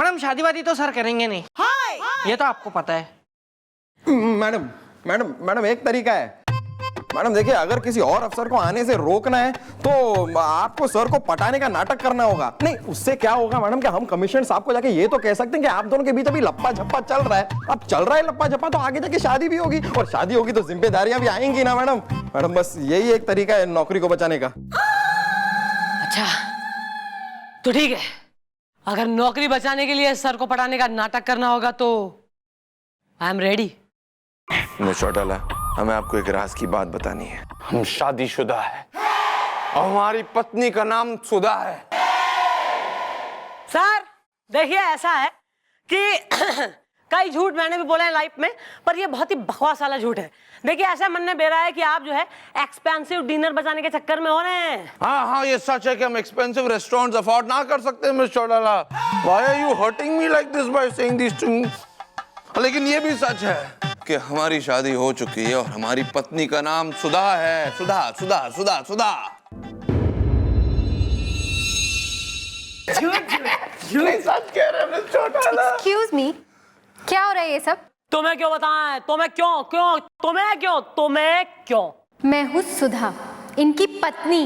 Madam शादी वादी तो सर करेंगे नहीं। हाय ये तो आपको पता है। मैडम मैडम मैडम एक तरीका है मैडम, देखिए अगर किसी और अफसर को आने से रोकना है तो आपको सर को पटाने का नाटक करना होगा। नहीं, उससे क्या होगा मैडम कि हम कमिश्नर साहब को जाके ये तो कह सकते हैं कि आप दोनों के बीच अभी लप्पा झप्पा चल रहा है। अब चल रहा है लप्पा झप्पा तो आगे जाके शादी भी होगी, और शादी होगी तो जिम्मेदारियां भी आएंगी ना मैडम। मैडम बस यही एक तरीका है नौकरी को बचाने का। अच्छा तो ठीक है, अगर नौकरी बचाने के लिए सर को पढ़ाने का नाटक करना होगा तो I am ready. Miss Chautala, हमें आपको एक राज की बात बतानी है। हम शादीशुदा है और हमारी पत्नी का नाम सुधा है। सर देखिए ऐसा है कि कई झूठ मैंने भी बोले हैं लाइफ में, पर ये बहुत ही बकवास वाला झूठ है। देखिए ऐसा मन में बेरा है कि आप जो है एक्सपेंसिव डिनर बचाने के चक्कर में हो रहे हैं। हाँ, ये सच है कि हम एक्सपेंसिव रेस्टोरेंट्स अफोर्ड ना कर सकते miss Chautala. Why are you hurting me like this by saying this things? लेकिन ये भी सच है कि हमारी शादी हो चुकी है और हमारी पत्नी का नाम सुधा है। सुधा सुधा सुधा सुधा। सच कह रहे हैं मिस चौटाला। एक्सक्यूज मी, क्या हो रहा है ये सब? तुम्हें क्यों बताएं? तुम्हें क्यों? मैं हूँ सुधा, इनकी पत्नी।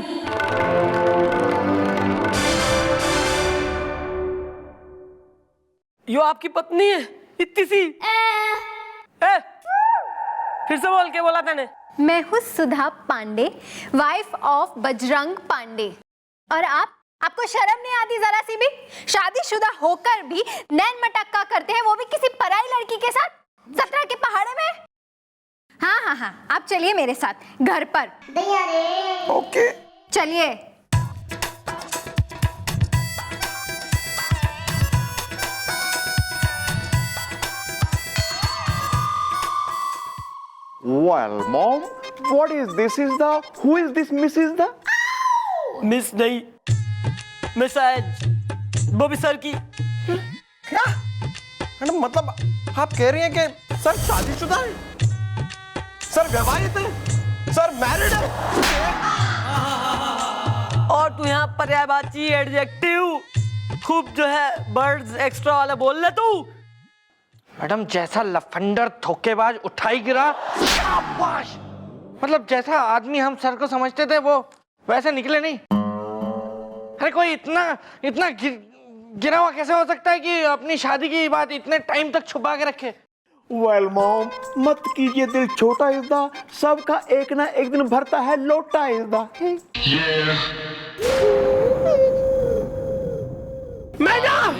यो आपकी पत्नी है इतनी सी? फिर से बोल के बोला मैंने। मैं हूँ सुधा पांडे, वाइफ ऑफ बजरंग पांडे। और आपको शर्म नहीं आती जरा सी भी? शादीशुदा होकर भी नैन मटक्का करते हैं, वो भी किसी पराई लड़की के साथ, सतरा के पहाड़े में। हाँ, आप चलिए मेरे साथ घर पर। ओके चलिए। Well, Mom, what is this? Who is this Mrs. the? Miss नहीं, मिसेज, वो भी सर की। क्या मैडम, मतलब आप कह रही हैं कि सर शादीशुदा है, सर विवाहित है, सर मैरिड है? और तू यहाँ पर्यायवाची एडजेक्टिव खूब जो है वर्ड्स एक्स्ट्रा वाला बोल ले तू। मैडम जैसा लफंडर धोखेबाज उठाई गिरा, शाबाश। मतलब जैसा आदमी हम सर को समझते थे वो वैसे निकले नहीं। अरे कोई इतना गिरा हुआ कैसे हो सकता है कि अपनी शादी की बात इतने टाइम तक छुपा के रखे? Well, Mom, मत कीजिए दिल छोटा इज़दा, सबका एक ना एक दिन भरता है लोटा इज़दा। मैडम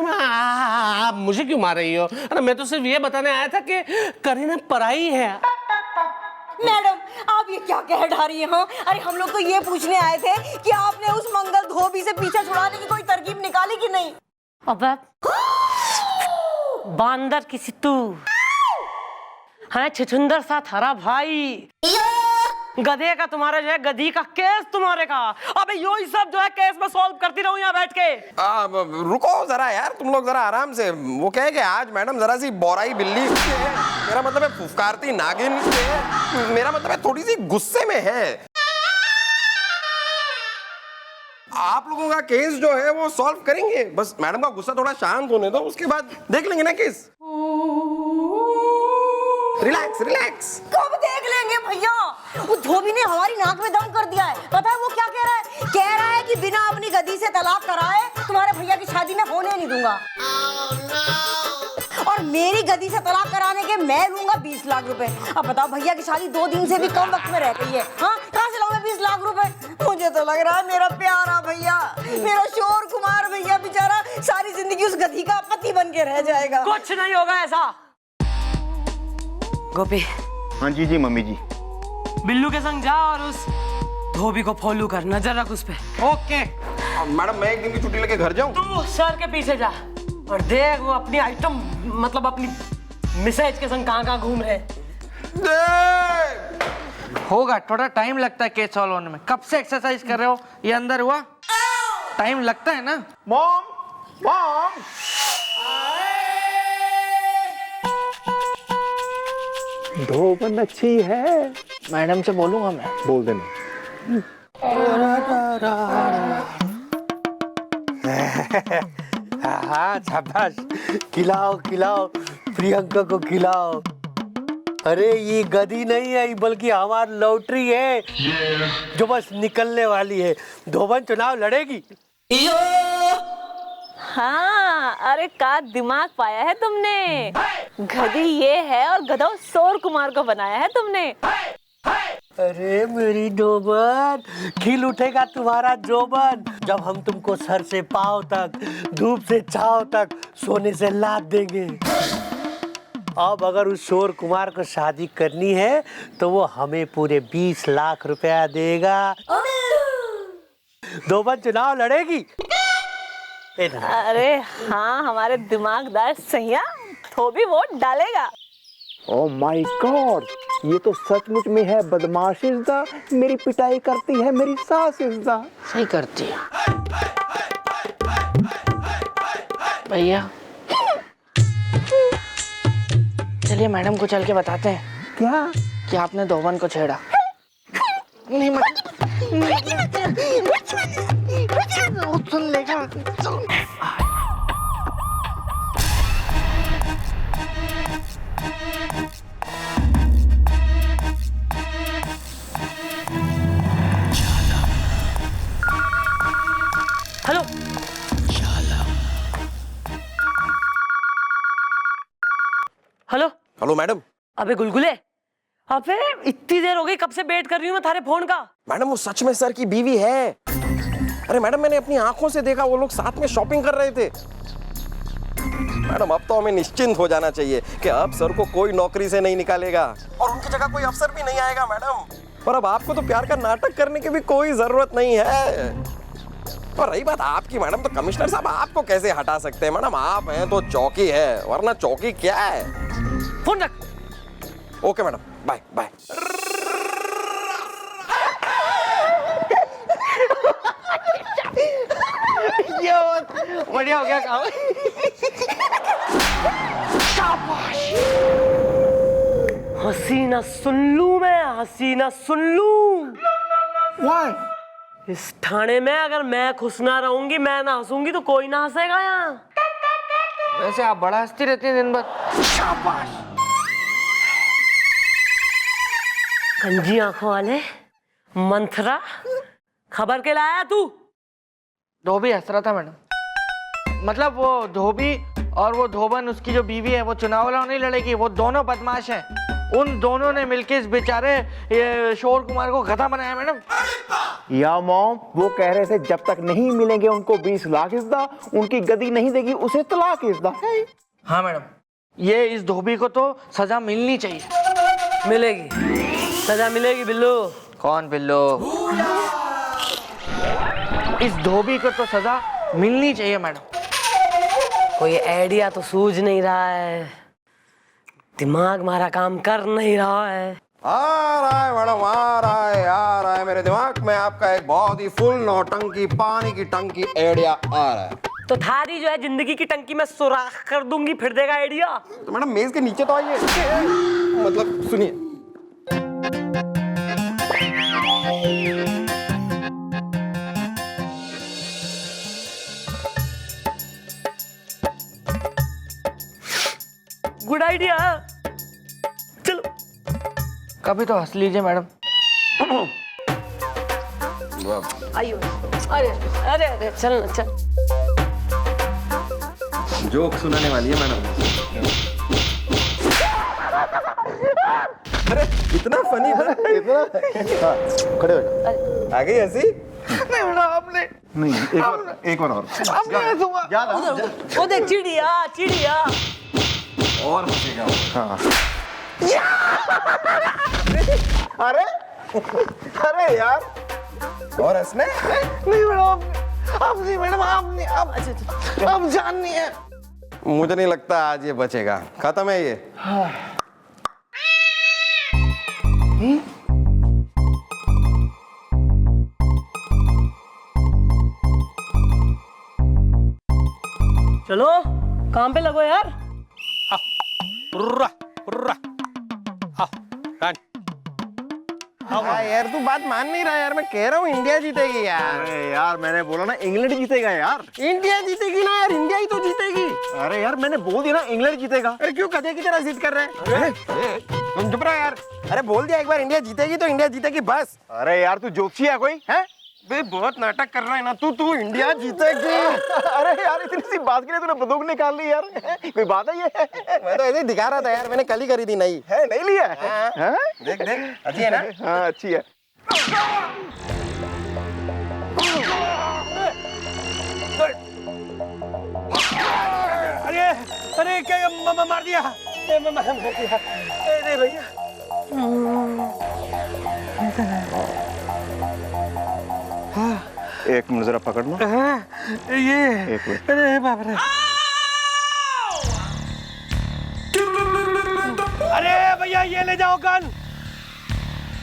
आप मुझे क्यों मार रही हो? अरे मैं तो सिर्फ ये बताने आया था कि करीना पराई है। मैडम आप ये क्या कह ढा रही हो? अरे हम लोग तो ये पूछने आए थे कि आपने उस मंगल धोबी से पीछा छुड़ाने की कोई तरकीब निकाली कि नहीं? अबे बांदर किसी तू है, छछुंदर सा थारा भाई, गधे का तुम्हारा जो है, गधी का केस तुम्हारे का। अबे यो ही सब जो है केस में सॉल्व करती रहूं यहाँ बैठ के। रुको जरा यार, तुम लोग जरा आराम से। वो कहे कि आज मैडम जरा सी बोराई बिल्ली, मेरा मतलब है फुफकारती नागिन, मेरा मतलब है थोड़ी सी गुस्से में है। आप लोगों का केस जो है वो सॉल्व करेंगे, बस मैडम का गुस्सा थोड़ा शांत होने दो, उसके बाद देख लेंगे ना केस। रिलैक्स। कब देख लेंगे भैया? वो धोबी ने हमारी नाक में दम कर दिया है। पता है वो क्या कह रहा है? कह रहा है कि बिना अपनी गधी से तलाक कराए तुम्हारे भैया की शादी में होने नहीं दूंगा। और मेरी गधी से तलाक कराने के मैं लूंगा 20 लाख रुपए। अब बताओ, भैया की शादी 2 दिन से भी कम वक्त में रह गई है। हाँ, कहाँ से लाऊं मैं 20 लाख रुपए? मुझे तो लग रहा है मेरा प्यारा भैया, मेरा शोर कुमार भैया बेचारा सारी जिंदगी उस गधी का पति बन के रह जाएगा। कुछ नहीं होगा ऐसा। गोपी। हाँ जी मम्मी जी। बिल्लू के संग जा और उस धोबी को फॉलो कर, नजर रख उस पे। ओके मैडम मैं एक दिन की छुट्टी लेके घर जाऊं? तू सर के पीछे जा और देख वो अपनी आइटम, मतलब अपनी मिसेज के संग कहाँ घूम रहे। होगा, थोड़ा टाइम लगता है केस सॉल्व होने में। कब से एक्सरसाइज कर रहे हो? ये अंदर हुआ? टाइम लगता है ना। मॉम धोबन अच्छी है। मैडम से बोलूंगा मैं। बोल देना। हाँ शाबाश, खिलाओ खिलाओ, प्रियंका को खिलाओ। अरे ये गधी नहीं आई बल्कि हमारी लॉटरी है जो बस निकलने वाली है। धोबन चुनाव लड़ेगी। हाँ, अरे का दिमाग पाया है तुमने। गधी ये है और गधा शोर कुमार को बनाया है तुमने। अरे मेरी धोबन, खिल उठेगा तुम्हारा जोबन जब हम तुमको सर से पांव तक, धूप से छांव तक सोने से लाद देंगे। अब अगर उस शोर कुमार को शादी करनी है तो वो हमें पूरे 20 लाख रुपया देगा। धोबन चुनाव लड़ेगी। अरे हाँ, हमारे दिमागदार सैया धोबी वोट डालेगा। ओह माय गॉड, ये तो सचमुच में है बदमाश इज़्ज़ा। मेरी पिटाई करती है मेरी सास इज़्ज़ा। सही करती है भैया। चलिए मैडम को चल के बताते हैं क्या कि आपने धोबन को छेड़ा। नहीं सुन लेगा। Hello, hello hello madam. अबे गुलगुले, अबे इतनी देर हो गई, कब से वेट कर रही हूँ मैं थारे फोन का। मैडम वो सच में सर की बीवी है। अरे मैडम मैंने अपनी आंखों से देखा, वो लोग साथ में शॉपिंग कर रहे थे। मैडम अब तो हमें निश्चिंत हो जाना चाहिए कि अब सर को कोई नौकरी से नहीं निकालेगा और उनकी जगह कोई अफसर भी नहीं आएगा मैडम। और अब आपको तो प्यार का नाटक करने की भी कोई जरूरत नहीं है। और रही बात आपकी मैडम, तो कमिश्नर साहब आपको कैसे हटा सकते हैं मैडम? आप हैं तो चौकी है, वरना चौकी क्या है? फोन रख। Okay madam, bye bye. ये बढ़िया हो गया काम। शाबाश। हसीना सुन लूं मैं, हसीना सुन लूं। Why? इस थाने में अगर मैं खुश ना रहूंगी, मैं ना हंसूंगी तो कोई ना हंसेगा यहाँ। वैसे आप बड़ा हंसती रहती हैं दिन भर। शाबाश। गंजी आंखों वाले मंथरा, खबर के लाया तू? धोबी हंस रहा था मैडम। मतलब वो धोबी और वो धोबन, उसकी जो बीवी है, वो चुनाव नहीं लड़ेगी। वो दोनों बदमाश हैं। उन दोनों ने मिलकर इस बेचारे ये शोर कुमार को गधा बनाया मैडम। या मॉम, वो कह रहे थे जब तक नहीं मिलेंगे उनको 20 लाख इज़्ज़ा, उनकी गदी नहीं देगी उसे तलाक इज़्ज़ा। हाँ मैडम, ये इस धोबी को तो सजा मिलनी चाहिए। मिलेगी, सजा मिलेगी बिल्लू। कौन बिल्लू? इस धोबी को तो सजा मिलनी चाहिए मैडम। कोई आइडिया तो सूझ नहीं रहा है, दिमाग हमारा काम कर नहीं रहा है। आ रहा है मैडम, आ रहा है मेरे दिमाग में आपका एक बहुत ही फुल नौटंकी, पानी की टंकी आइडिया आ रहा है। तो थारी जो है जिंदगी की टंकी में सुराख कर दूंगी, फिर देगा आइडिया। तो मैडम मेज के नीचे तो आइए। मतलब सुनिए। गुड आइडिया, चलो। कभी तो हंस लीजिए मैडम। आइयो, अरे अरे अरे, चल ना चल। जोक सुनाने वाली है मैडम। अरे इतना फनी था, इतना। हाँ, खड़े हो जाओ। आ गई हंसी? नहीं मैडम, आपने नहीं, एक बार और। अब मैं हंसूंगा। याद आ? वो देख चिड़िया, चिड़िया। और हंसेगा। हाँ। अरे अरे यार, और हंसने? नहीं मैडम, अब नहीं मैडम, अब जाननी है। मुझे नहीं लगता आज ये बचेगा। खत्म है ये। चलो काम पे लगो यार। यार तू बात मान नहीं रहा यार, मैं कह रहा हूँ इंडिया जीतेगी यार। अरे यार मैंने बोला ना इंग्लैंड जीतेगा यार। इंडिया जीतेगी ना यार, इंडिया ही तो जीतेगी। अरे यार मैंने बोल दिया ना इंग्लैंड जीतेगा। अरे क्यों गधे की तरह जिद कर रहे हैं? तुम चुप रहो यार। अरे बोल दिया एक बार इंडिया जीतेगी तो इंडिया जीतेगी बस। अरे यार तू जोशी है कोई है? बे बहुत नाटक कर रहा है ना तू इंडिया जीतेगी। अरे यार इतनी सी बात के लिए तूने बंदूक निकाल ली यार, कोई बात है ये? मैं तो ऐसे ही दिखा रहा था यार, मैंने कल ही करी थी। नहीं है नहीं लिया है? हाँ। देख अच्छी है ना? हाँ अच्छी है। अरे अरे क्या मार दिया? अरे भैया एक मिनट जरा पकड़ना। ये एक मिनट। अरे बाप रे। अरे भैया ये ले जाओ गन।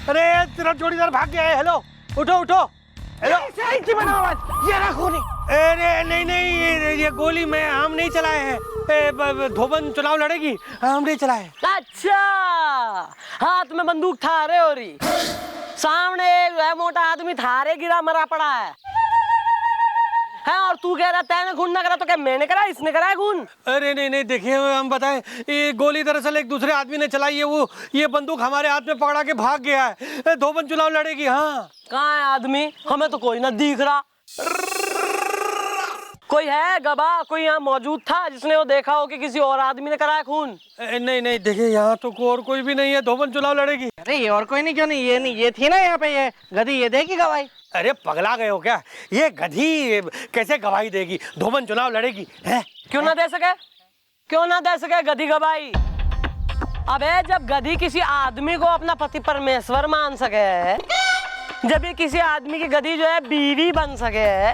अरे तेरा जोड़ीदार भाग गया है। हेलो उठो उठो। हेलो ये रखो नहीं। अरे नहीं ये गोली में हम नहीं चलाए हैं। धोबन चुनाव लड़ेगी, हम नहीं चलाए। अच्छा, हाथ में बंदूक थारे हो रही, सामने एक है मोटा आदमी थारे गिरा मरा पड़ा है और तू कह रहा तैने खून ना करा तो क्या मैंने करा, इसने करा है खून? अरे नहीं देखिए हम बताएं, ये गोली दरअसल एक दूसरे आदमी ने चलाई है। वो ये बंदूक हमारे हाथ में पकड़ा के भाग गया है। धोबन चुनाव लड़ेगी। हाँ कहाँ है आदमी? हमें तो कोई ना दिख रहा। कोई है गवाह, कोई यहाँ मौजूद था जिसने वो देखा हो कि किसी और आदमी ने कराया खून? नहीं देखिए यहाँ तो और कोई भी नहीं है। धोबन चुनाव लड़ेगी। अरे ये और कोई नहीं, क्यों नहीं? ये नहीं, ये थी ना यहाँ पे, ये गधी, ये देगी गवाही। अरे पगला गए हो क्या? ये गधी कैसे गवाही देगी? धोबन चुनाव लड़ेगी है? क्यों ना दे सके? क्यों ना दे सके गधी गवाही? अबे जब गधी किसी आदमी को अपना पति परमेश्वर मान सके, जब ये किसी आदमी की गधी जो है बीवी बन सके,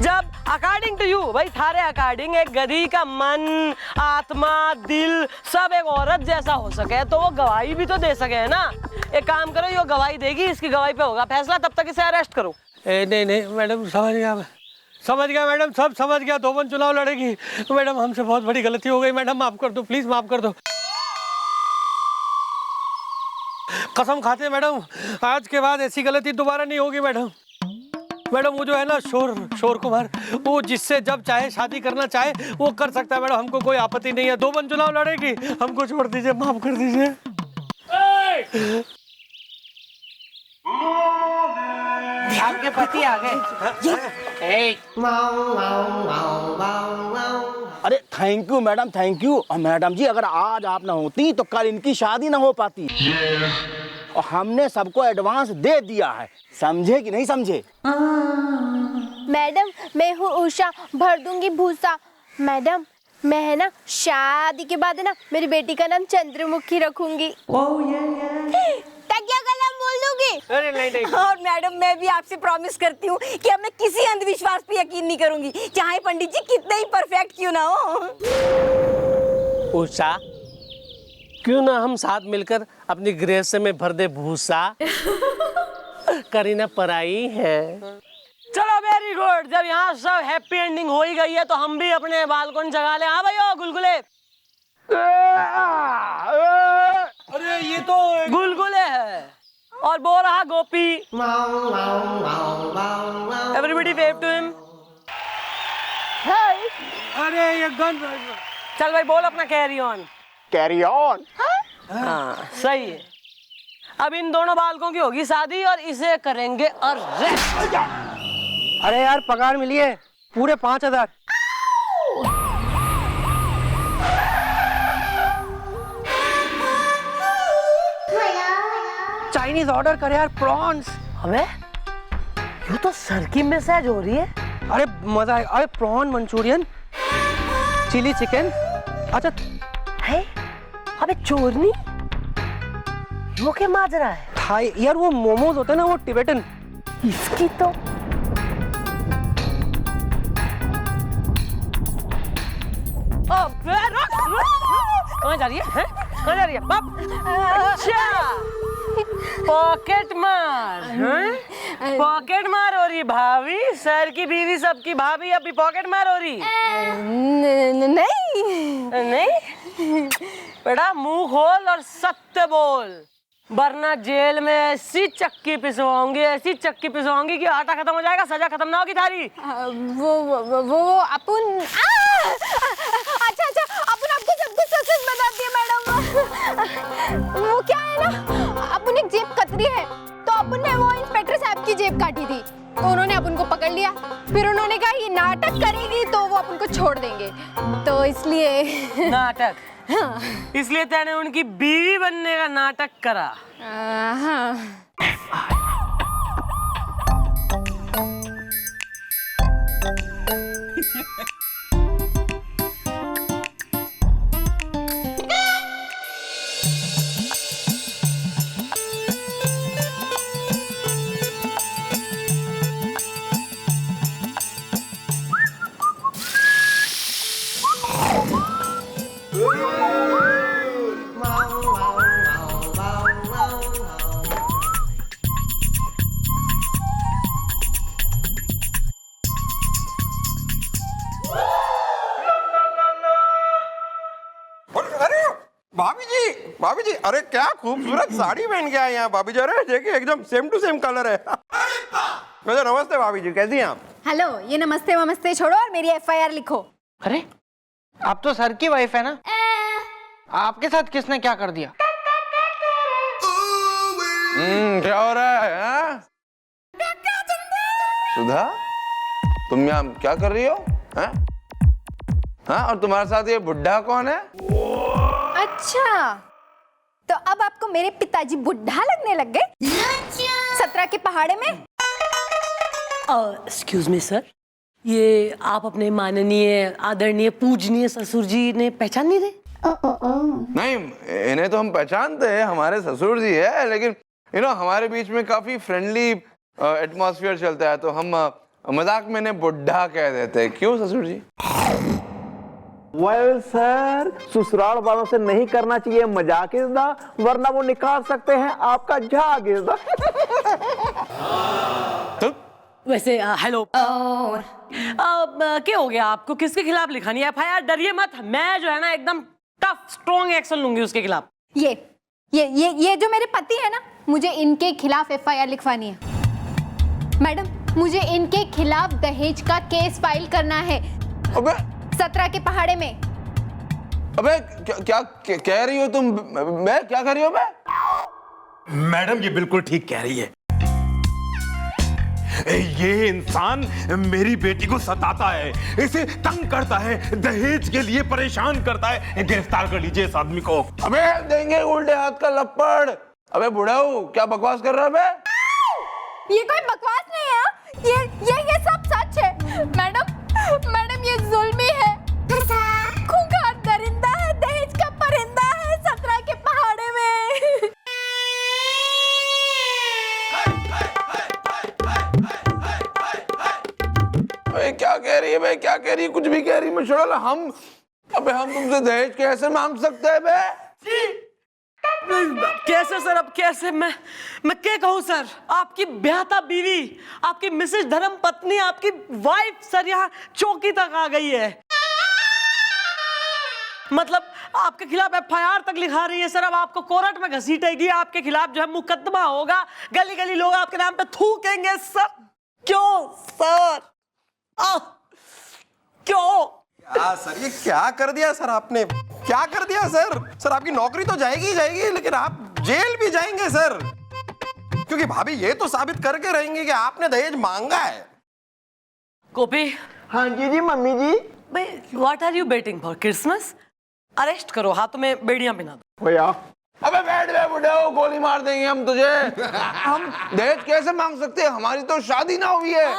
जब अकॉर्डिंग टू यू भाई थारे अकॉर्डिंग एक गधी का मन, आत्मा, दिल सब एक औरत जैसा हो सके तो वो गवाही भी तो दे सके है ना। एक काम करो, ये गवाही देगी, इसकी गवाही पे होगा फैसला, तब तक इसे अरेस्ट करो। नहीं मैडम समझ गया मैडम, सब समझ गया। धोबन चुनाव लड़ेगी। मैडम हमसे बहुत बड़ी गलती हो गई मैडम, माफ कर दो प्लीज, माफ कर दो। कसम खाते मैडम, आज के बाद ऐसी गलती दोबारा नहीं होगी मैडम। मैडम वो जो है ना शोर कुमार, वो जिससे जब चाहे शादी करना चाहे वो कर सकता है मैडम, हमको कोई आपत्ति नहीं है। धोबन चुनाव लड़ेगी, हमको छोड़ दीजिए, माफ कर दीजिए। आपके पति आ गए। अरे thank you madam, thank you. और मैडम जी अगर आज आप ना होती तो कल इनकी शादी ना हो पाती। और हमने सबको एडवांस दे दिया है, समझे कि नहीं समझे? मैडम मैं हूँ उषा, भर दूंगी भूसा। मैडम मैं है ना शादी के बाद है ना मेरी बेटी का नाम चंद्रमुखी रखूंगी। तकिया कलम बोल दूंगी। अरे नहीं। और मैडम मैं भी आपसे प्रॉमिस करती हूँ कि अब मैं किसी अंधविश्वास पे यकीन नहीं करूंगी, चाहे पंडित जी कितने ही परफेक्ट क्यों ना हो। उषा, क्यों ना हम साथ मिलकर अपनी गृहस्थ में भर दे भूसा? करीना पराई है। चलो वेरी गुड, जब यहाँ सब हैप्पी एंडिंग हो ही गई है तो हम भी अपने बालकनी जगा ले। हाँ भाई गुलगुले। अरे ये तो गुलगुले है और वो रहा Gopi. Everybody wave to him. अरे ये गन। चल भाई बोल अपना कैरी ऑन। Carry on. हाँ सही है। अब इन दोनों बालकों की होगी शादी और इसे करेंगे अरेस्ट। अरे यार पगार मिली है पूरे 5000। चाइनीज ऑर्डर करे यार, प्रॉन्स। अबे ये तो सर की मैसेज हो रही है। अरे मजा आएगा। अरे प्रॉन मंचूरियन, चिली चिकन। अच्छा है? अबे चोरनी वो क्या माजरा है? थाई यार, वो मोमोज होते हैं ना, वो टिबेटन। इसकी तो कहाँ जा रही है? कहाँ जा रही है? बाप। अच्छा पॉकेट मार। पॉकेट मार हो रही भाभी, सर की बीवी सबकी भाभी अभी पॉकेट मार हो रही? नहीं नहीं बेटा, मुंह खोल और सत्य बोल। वरना जेल में ऐसी चक्की पिसवाऊंगी कि आटा खत्म हो जाएगा, सजा खत्म ना होगी थारी। वो अपन अच्छा अपन आपको सब कुछ सच बताती है मैडम। वो क्या है ना, अपन एक जेब कतरी है, तो अपन ने वो इंस्पेक्टर साहब की जेब काटी थी, तो उन्होंने अपन को पकड़ लिया। फिर उन्होंने कहा ये नाटक करेगी तो वो अपन को छोड़ देंगे, तो इसलिए नाटक। हाँ। इसलिए तेने उनकी बीवी बनने का नाटक करा। हाँ। भाभी जी, अरे क्या खूबसूरत साड़ी पहन के आए यहाँ भाभी जी। अरे देखिए एकदम सेम टू सेम कलर है। वैसे नमस्ते भाभी जी, कैसी हैं आप? हेलो, ये नमस्ते वमस्ते छोड़ो और मेरी FIR लिखो। अरे आप तो सर की वाइफ है ना, आपके साथ किसने क्या कर दिया? क्या हो रहा है हाँ? सुधा, तुम यहाँ क्या कर रही हो हाँ? हाँ, और तुम्हारे साथ ये बुढ़ा कौन है? अच्छा, तो अब आपको मेरे पिताजी बुढ़ा लगने लग गए? 17 के पहाड़े में? एक्सक्यूज मी सर, ये आप अपने माननीय आदरणीय पूजनीय ससुर जी ने पहचान नहीं रहे? नहीं, इन्हें तो हम पहचानते हैं, हमारे ससुर जी है, लेकिन हमारे बीच में काफी फ्रेंडली एटमॉस्फेयर चलता है, तो हम मजाक में इन्हें बुढ़ा कह देते हैं। क्यों ससुर जी? वेल सर, ससुराल वालों से नहीं करना चाहिए मजाक इज़्दा, वरना वो निकाल सकते हैं आपका झाग इज़्दा। वैसे हेलो, क्या हो गया आपको? किसके खिलाफ लिखानी है FIR? डरिए मत, मैं जो है ना एकदम टफ स्ट्रॉन्ग एक्शन लूंगी उसके खिलाफ। ये जो मेरे पति है ना, मुझे इनके खिलाफ FIR लिखवानी है। मैडम, मुझे इनके खिलाफ दहेज का केस फाइल करना है। अबे 17 के पहाड़े में। अबे क्या कह रही हो तुम? मैं क्या कर रही हूँ मैं? मैडम ये बिल्कुल ठीक कह रही है। ये इंसान मेरी बेटी को सताता है, इसे तंग करता है, दहेज के लिए परेशान करता है। गिरफ्तार कर लीजिए इस आदमी को। अबे देंगे उल्टे हाथ का लपड़। अबे बुढ़ाऊ, क्या बकवास कर रहा है बे? ये कोई बकवास नहीं है, ये सब सच है। मैडम ये जुल्मी है, खूंखार दरिंदा है, दहेज का परिंदा है 17 के पहाड़े में। क्या कह रही है बे? क्या कह रही है? कुछ भी कह रही है। मैं छोड़ा हम तुमसे दहेज कैसे मांग सकते हैं बे? कैसे सर? अब कैसे? मैं क्या कहूँ सर? आपकी ब्याहता बीवी, आपकी मिसेज धर्म पत्नी, आपकी वाइफ सर यहाँ चौकी तक आ गई है। मतलब आपके खिलाफ FIR तक लिखा रही है सर। अब आपको कोर्ट में घसीटेगी, आपके खिलाफ जो है मुकदमा होगा, गली गली लोग आपके नाम पे थूकेंगे सर। क्यों सर? क्यों? सर ये क्या कर दिया सर आपने? क्या कर दिया सर? सर आपकी नौकरी तो जाएगी ही जाएगी, लेकिन आप जेल भी जाएंगे सर, क्योंकि भाभी ये तो साबित करके रहेंगे कि आपने दहेज मांगा है। गोपी। हाँ जी मम्मी जी। भाई what are you waiting for? Christmas? Arrest करो, हाथों में बेड़ियां पहना दो। भैया अबे बैठ बे बुढ़ाओ, गोली मार देंगे हम तुझे। हम दहेज कैसे मांग सकते हैं? हमारी तो शादी ना हुई है।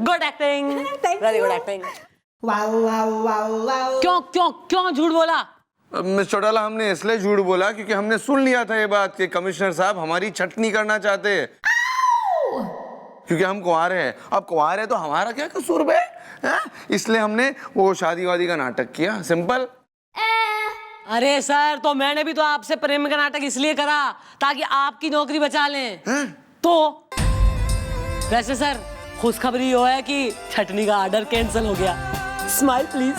Good acting, very good acting. क्यों झूठ बोला? मिस चौटाला, हमने इसलिए झूठ बोला क्योंकि हमने सुन लिया था ये बात कि कमिश्नर साहब हमारी छटनी करना चाहते हैं, क्योंकि हम कुंवारे हैं। अब कुंवारे तो हमारा क्या कसूर बे? इसलिए हमने वो शादी वादी का नाटक किया, सिंपल। अरे सर, तो मैंने भी तो आपसे प्रेम का नाटक इसलिए करा ताकि आपकी नौकरी बचा लें। तो वैसे सर, खुशखबरी हो है कि छटनी का ऑर्डर कैंसिल हो गया। Smile please.